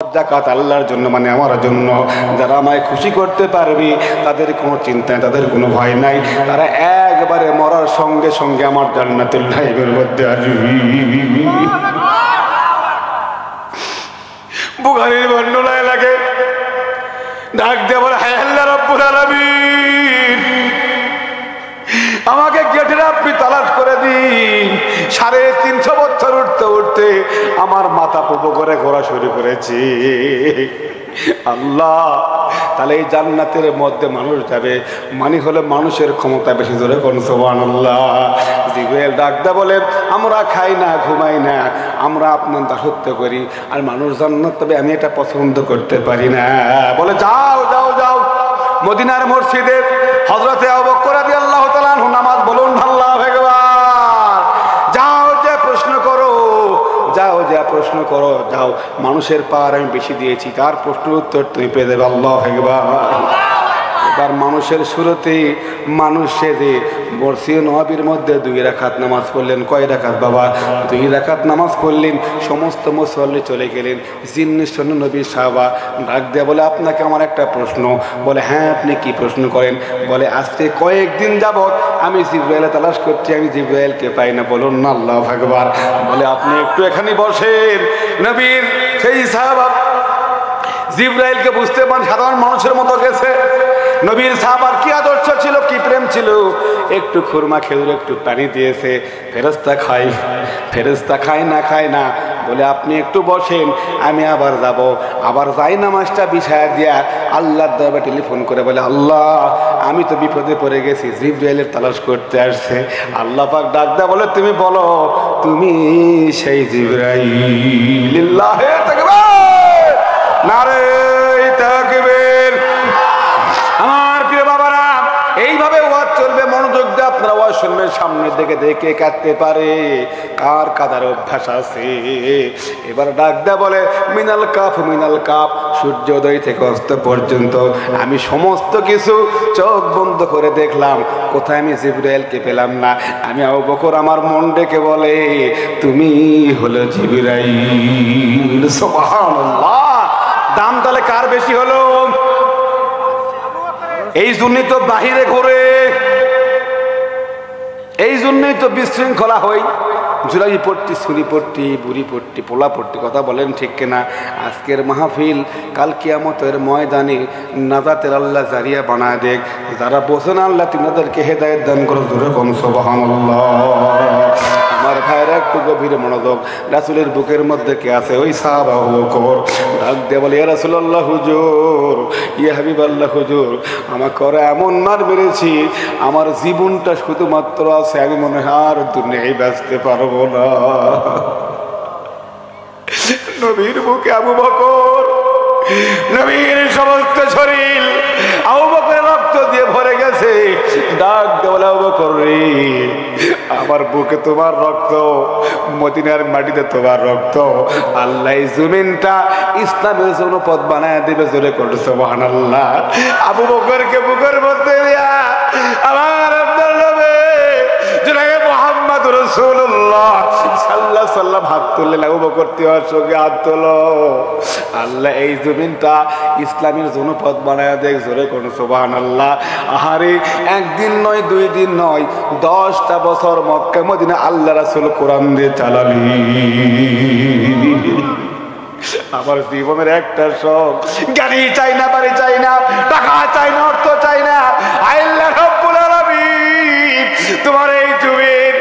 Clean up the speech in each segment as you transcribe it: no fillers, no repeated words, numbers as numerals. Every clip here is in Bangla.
জাকাত আল্লাহর জন্য, মানে আমার জন্য। যারা আমায় খুশি করতে পারবি তাদের কোনো চিন্তা নাই, তাদের কোনো ভয় নাই, তারা একবারে মরার সঙ্গে সঙ্গে আমার জান্নাতুল নাঈমের মধ্যে আসবি। বুখারীর বর্ণনায় লাগে ডাক দিয়ে বলে, হে আল্লাহ রাব্বুল আলামিন, আমাকে গেটের আপনি তালাশ করে দিন। 350 বছর উঠতে উঠতে আমার মাথা পুপো করে ঘোরা শুরু করেছি। আল্লাহ, তাহলে এই জান্নাতের মধ্যে মানুষ যাবে মানে হলে মানুষের ক্ষমতা বেশি। জোরে কোন সুবহানাল্লাহ। জিবরাইল ডাকদা বলে, আমরা খাই না, ঘুমাই না, আমরা আপনার দাসত্ব করি, আর মানুষ জান্নাত তবে আমি এটা পছন্দ করতে পারি না। বলে যাও যাও যাও, মদিনার মসজিদে হযরতে আবু বকর রাদিয়াল্লাহু তাআলা আনহু নামাজ বলুন আল্লাহু আকবার। যাও যে প্রশ্ন করো, যাও যা প্রশ্ন করো, যাও। মানুষের পার আমি বেশি দিয়েছি, তার প্রশ্নের উত্তর তুমি পেয়ে দেবে। আল্লাহু আকবার। এবার মানুষের শুরুতে মানুষ সেজে মসজিদে নববীর মধ্যে 2 রাকাত নামাজ পড়লেন। কয় রাকাত বাবা? 2 রাকাত নামাজ পড়লেন। সমস্ত মুসল্লি চলে গেলেন। জিন্নের সৈন্য নবীর সাহাবা ডাক দিয়ে বলে, আপনাকে আমার একটা প্রশ্ন। বলে, হ্যাঁ আপনি কি প্রশ্ন করেন? বলে, আজকে কয়েকদিন যাবত আমি জিবরাইলের তালাশ করছি, আমি জিবরাইলকে পাই না। বলুন না আল্লাহু আকবার। বলে, আপনি একটু এখানে বসেন। নবীর সেই সাহাবা জিবরাইলকে বুঝতে পারেন সাধারণ মানুষের মতো গেছে। নবীর সাহাবার কি আদর্শ ছিল, কি প্রেম ছিল। একটু খুরমা খেজুর একটু পানি দিয়েছে। ফেরেশতা খায়, ফেরেশতা খায় না, খায় না। বলে, আপনি একটু বসেন, আমি আবার যাব। আবার যাই নামাজটা বিছায়া দিয়া আল্লাহর দরবারে টেলিফোন করে বলে, আল্লাহ আমি তো বিপদে পড়ে গেছি, জিবরাইলের তালাশ করতে আসছে। আল্লাহ পাক ডাক দেয়া বলে, তুমি বলো তুমি সেই জিবরাইল। লিল্লাহি তাকবীর, নারে তাকবীর। আমার প্রিয় বাবারা, এইভাবে ওয়াজ চলবে, মনোযোগ দিয়ে আপনারা ওয়াজ শুনবেন। সামনের দিকে দেখে কাটতে পারে, কার কাদার অভ্যাস আছে। এবার ডাক দেয়া বলে, মিনাল কাফ মিনাল কাফ, সূর্যোদয় থেকে অস্ত পর্যন্ত আমি সমস্ত কিছু চোখ বন্ধ করে দেখলাম, কোথায় আমি জিবরাইলকে পেলাম না। আমি আবু বকর, আমার মন ডেকে বলে, তুমি হলো জিবরাইল। সুবহানাল্লাহ। দাম তাহলে কার বেশি হলো? এই জন্যই তো বাহিরে ঘোরে, এই জন্যই তো বিশৃঙ্খলা হই। জুলাই পট্টি, ছুরি পট্টি, বুড়ি পট্টি, পোলা পট্টি, কথা বলেন ঠিক কিনা? আজকের মাহফিল কাল কিয়ামতের ময়দানে নাজাতের আল্লাহ জারিয়া বানায় দেখ। যারা বোঝেন আল্লাহ তিনাদেরকে হেদায়েত দান করো। জোরে কোন সুবহানাল্লাহ। আমার ভাইরা একটু গভীর মনোযোগ। রাসূলের বুকের মধ্যে কে আছে? ওই সাহাবা আবু বকর। ডাক দিয়ে বলে, ইয়া রাসূলুল্লাহ হুজুর, ইয়া হাবিবাল্লাহ হুজুর, আমাকে ওরা এমন মার মেরেছি, আমার জীবনটা শুধুমাত্র আছে, আমি মনে হয় আর দুনিয়ায় বাঁচতে পারবো না। নবীর বুকে আবু বকর, নবীর সমস্ত শরীর আবু বকরের রক্ত দিয়ে ভরে গেছে। ডাক দিয়ে বলে, আবু বকর রে, আমার বুকে তোমার রক্ত, মদিনার মাটিতে তোমার রক্ত। আল্লাহ এই জমিনটা ইসলামের জন্য পথ বানায় দেবে। জোরে করে সুবহানাল্লাহ। আবু বকরকে বুকের মধ্যে দিয়া আমার আপনার নবী জনাবে মুহাম্মদ রাসূলুল্লাহ সাল্লাল্লাহু আলাইহি ওয়াসাল্লাম হাত তুললেন। আবু বকর তিওয়ার সঙ্গে হাত তোলো। আল্লাহ এই জমিনটা ইসলামের জন্য পথ বানায় দেখ। জোরে করে সুবহানাল্লাহ। আহারে, একদিন নয়, 2 দিন নয়, 10টা বছর মক্কা মদিনা আল্লাহ রাসূল কোরআন দিয়ে চালালি। আমার জীবনের একটা শখ, গাড়ি চাই না, বাড়ি চাই না, টাকা চাই না, অর্থ চাই না। আল্লাহ রাব্বুল আলামিন তোমার এই জমিন,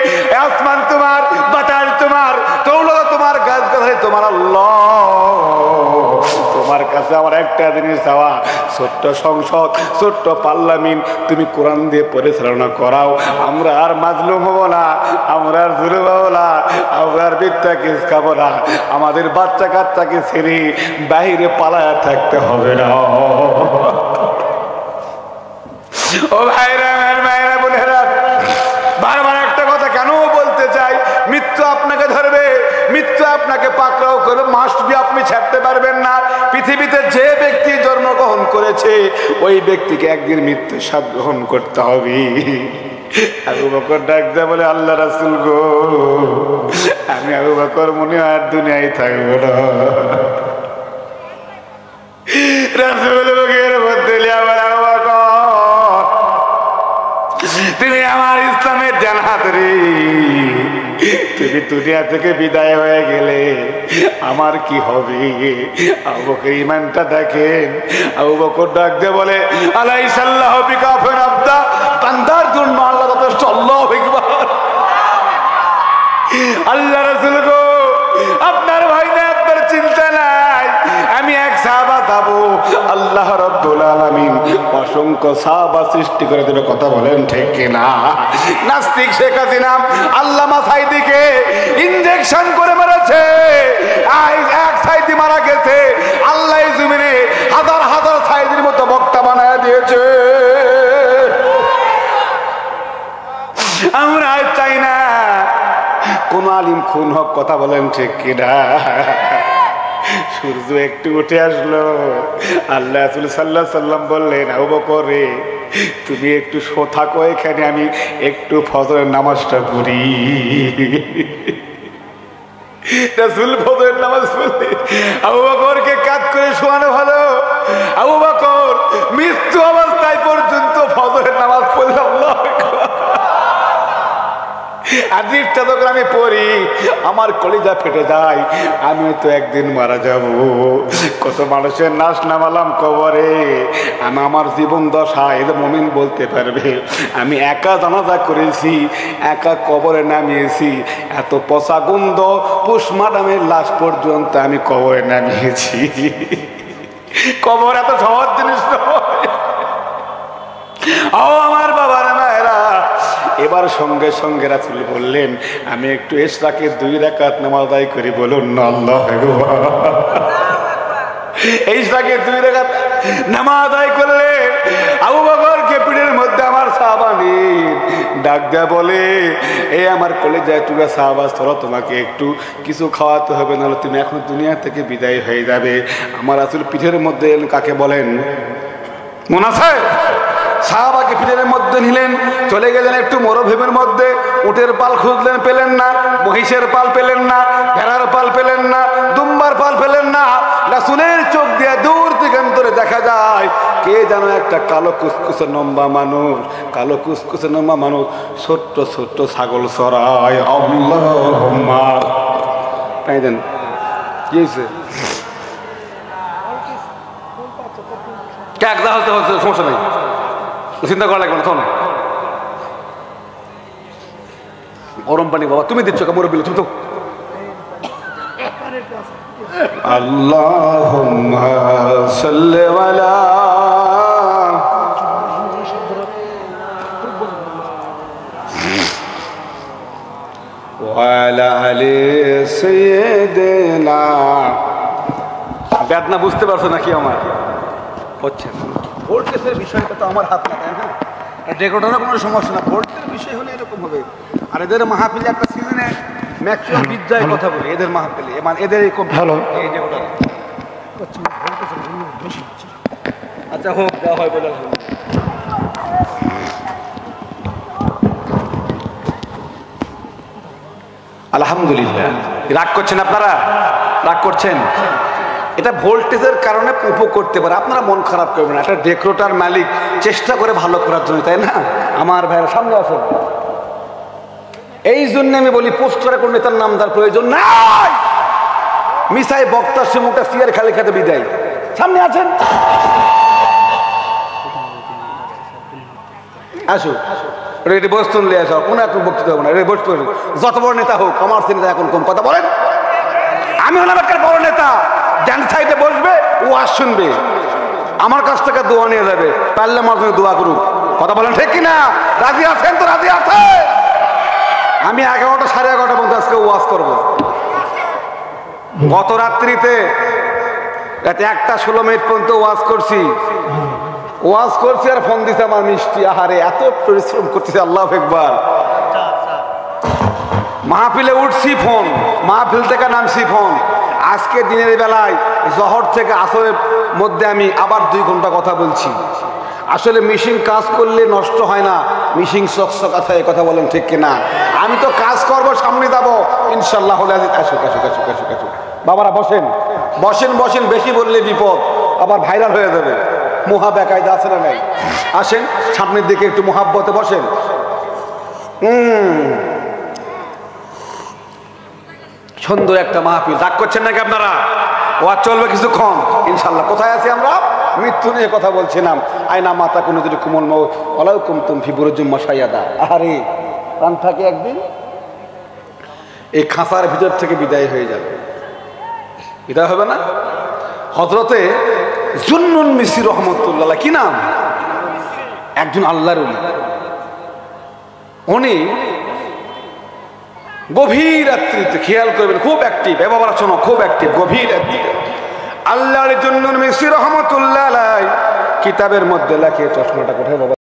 আসমান তোমার, বাতাস তোমার, দৌলত তোমার, গাছগাছালি তোমার। আল্লাহ তোমার কাছে আমার একটা জিনিস চাওয়া, ছোট্ট সংসদ, ছোট্ট পার্লামেন্ট তুমি কোরআন দিয়ে পরিচালনা করাও। আমরা আর মাজলুম হবো না, আমরা আর জুলুম হবো না, আমরা আর মিথ্যা কেস খাবো না। আমাদের বাচ্চা কাচ্চাকে ছেড়ে বাহিরে পালায়া থাকতে হবে না। ও ভাইরা, ভাইরা বোনেরা, বারবার একটা কথা কেন বলতে চাই, মৃত্যু আপনাকে ধরবে, মৃত্যু আপনাকে পাকড়াও করে, মাস্ট বি, আপনি ছাড়তে পারবেন না। পৃথিবীতে যে ব্যক্তি জন্মগ্রহণ করেছে ওই ব্যক্তিকে একদিন মৃত্যুর স্বাদ গ্রহণ করতে হবে। আবু বকর ডাক দেয়া বলে, আল্লাহ রাসূল গো, আমি আবু বকর মনে হয় আর দুনিয়ায় থাকবো না। তুমি আমার ইসলামের জান্নাত রে, তুমি দুনিয়া থেকে বিদায় হয়ে গেলে আমার কি হবে? আবু বকর ইমানটা দেখেন। আবু বকর ডাক দিয়ে বলে, আলাইসাল্লাহু বিকাফিন আবদা, বান্দার জন্য আল্লাহ যথেষ্ট। আল্লাহু আকবার। আল্লাহ রাসূল গো, আপনার ভয় নাই, আপনার চিন্তা নাই, আমি এক সাহাবা পাবো, আল্লাহ রাব্বুল আলামিন অসংখ্য সাহাবা সৃষ্টি করে দেবে। কথা বলেন ঠিক কিনা? নাস্তিক শেখ হাসিনা আল্লামা সাইদিকে ইনজেকশন করে মেরেছে, এক সাইদি মারা গেছে, আল্লাহ জমিনে হাজার হাজার সাইদির মতো বক্তা বানায় দিয়েছে। আমরা চাই না কোন আলিম খুন হোক। কথা বলেন ঠিক কিনা? সূর্য একটু উঠে আসলো, আল্লাহ রাসূল সাল্লাল্লাহু আলাইহি সাল্লাম বললেন, আবু বকর রে, তুমি একটু শো থাকো এখানে, আমি একটু ফজরের নামাজটা পড়ি। রাসূল ফজরের নামাজ পড়লে আবু বকরকে কাত করে শোয়ানো হলো। আবু বকর মৃত্যু অবস্থায় পর্যন্ত ফজরের নামাজ পড়ল। আল্লাহু আকবার। আদিবটা যখন আমি পড়ি আমার কলিজা ফেটে যায়, আমি তো একদিন মারা যাব। কত মানুষের নাশ নামালাম কবরে, আমি আমার জীবন দশা এদের মুমিন বলতে পারবে, আমি একা জানাজা করেছি, একা কবরে নামিয়েছি, এত পচা গন্ধ পোস্টমর্টমের লাশ পর্যন্ত আমি কবরে নামিয়েছি। কবর এত সহজ জিনিস নয়। ও আমার বাবার মায়েরা, এবার সঙ্গে সঙ্গে রাসূল বললেন, আমি একটু ইশরাকে 2 রাকাত নামাজ আদায় করি। বলুন না আল্লাহু আকবার। ইশরাকে 2 রাকাত নামাজ আদায় করলে আবু বকরকে পিঠের মধ্যে আমার সাহাবা ডাক দেয়া বলে, এই আমার কলেজায় টুকা সাহাবা, চলো তোমাকে একটু কিছু খাওয়াতে হবে, নাহলে তুমি এখন দুনিয়া থেকে বিদায় হয়ে যাবে। আমার রাসূল পিঠের মধ্যে কাকে বলেন? মনে আছে? সাহাবাকে পিঠের মধ্যে নিলেন, চলে গেলেন একটু মরুভূমির মধ্যে। উটের পাল খুঁজলেন, পেলেন না। মহিষের পাল পেলেন না, ভেড়ার পাল পেলেন না, দুম্বার পাল পেলেন না। রাসূলের চোখ দিয়ে দূর দিগন্তরে দেখা যায় কে যেন একটা কালো কুসকুসে লম্বা মানুষ, কালো কুসকুসে লম্বা মানুষ ছোট্ট ছোট্ট ছাগল চড়ায়। আল্লাহুম্মা তাই দেন। কি হয়েছে? সমস্যা নেই, চিন্তা করা লাগবে না। শোন, গরম পানি বাবা তুমি দিচ্ছ, মুরব্বি তুমি তো। আল্লাহুম্মা সাল্লি আলা ওয়া আলা আলি সাইয়্যিদিনা। বেদনা বুঝতে পারছো নাকি? আমার হচ্ছে ভোল্টেজের বিষয়টা তো আমার হাত না, তাই না? রেকর্ডারও কোনো সমস্যা না, ভোল্টের বিষয় হলে এরকম হবে। আর এদের মাহফিলে একটা সিজনে ম্যাক্সিমাম বিদ্যায় কথা বলি, এদের মাহফিলে মানে এদের খুব ভালো এই রেকর্ডার। আচ্ছা হোক, যা হয় বলে। আলহামদুলিল্লাহ। রাগ করছেন আপনারা? রাগ করছেন? এটা ভোল্টেজের কারণে উপভোগ করতে পারে, আপনারা মন খারাপ করবেন না। একটা ডেকোরেটর মালিক চেষ্টা করে ভালো করার জন্য, তাই না? আমার ভাইয়ের সামনে আসুন। এই জন্য আমি বলি পোস্টারে কোন নেতার নাম তার প্রয়োজন নাই। মিসাই বক্তার সমুটা সিয়ার খালি খাতে বিদায়। সামনে আছেন, আসুন। রেডি বসতুন লিয়ে আসো, কোনো এখন বক্তৃতা হবে না। রেডি বসতে হবে, যত বড় নেতা হোক। আমার নেতা এখন কম কথা বলেন। আমি হলাম একটা বড় নেতা, ডান সাইডে বসবে, ও আজ শুনবে, আমার কাছ থেকে দোয়া নিয়ে যাবে, পারলে আমার সঙ্গে দোয়া করুক। কথা বলেন ঠিক কিনা? রাজি আছেন তো? রাজি আছে? আমি 11টা 11:30 পর্যন্ত আজকে ওয়াজ করবো। গত রাত্রিতে রাতে 1:16 পর্যন্ত ওয়াজ করছি আর ফোন দিছে আমার মিষ্টি। আহারে এত পরিশ্রম করতেছে, আল্লাহু আকবার। মাহফিলে উঠছি ফোন, মাহফিল থেকে নামছি ফোন। আজকে দিনের বেলায় জহর থেকে আসরের মধ্যে আমি আবার 2 ঘন্টা কথা বলছি। আসলে মেশিন কাজ করলে নষ্ট হয় না, মেশিন চকচক আছে। কথা বলেন ঠিক কিনা? আমি তো কাজ করবো, সামনে যাবো ইনশাল্লাহ। আসুক আসুক আসুক আসুক আসুক। বাবারা বসেন বসেন বসেন, বেশি বললে বিপদ। আবার ভাইরাল হয়ে যাবে। মহা বেকায়দা আছে না নাই? আসেন সামনের দিকে একটু মোহাব্বতে বসেন। সুন্দর একটা মাহফিল। রাগ করছেন নাকি আপনারা? ওয়াজ চলবে কিছুক্ষণ ইনশাল্লাহ। কোথায় আছি আমরা? মৃত্যু নিয়ে কথা বলছিলাম। আয়না মাতা কোনো যদি কুমল মৌ ওলাউ কুমতুম ফি বুরুজিম মাশাইয়াদা। আরে প্রাণ থাকে একদিন এই খাঁচার ভিতর থেকে বিদায় হয়ে যাবে। বিদায় হবে না? হযরতে জুন্নুন মিসরি রহমতুল্লাহ, কি নাম? একজন আল্লাহর ওলি। উনি গভীর রাত্রিতে, খেয়াল করবেন, খুব অ্যাক্টিভ, এ বাবারা শোনো, খুব অ্যাক্টিভ, গভীর রাত্রিতে আল্লাহর জুন্নুন মিসরি রহমতুল্লাহ কিতাবের মধ্যে লেখে, চশমাটা কোথায় বাবা?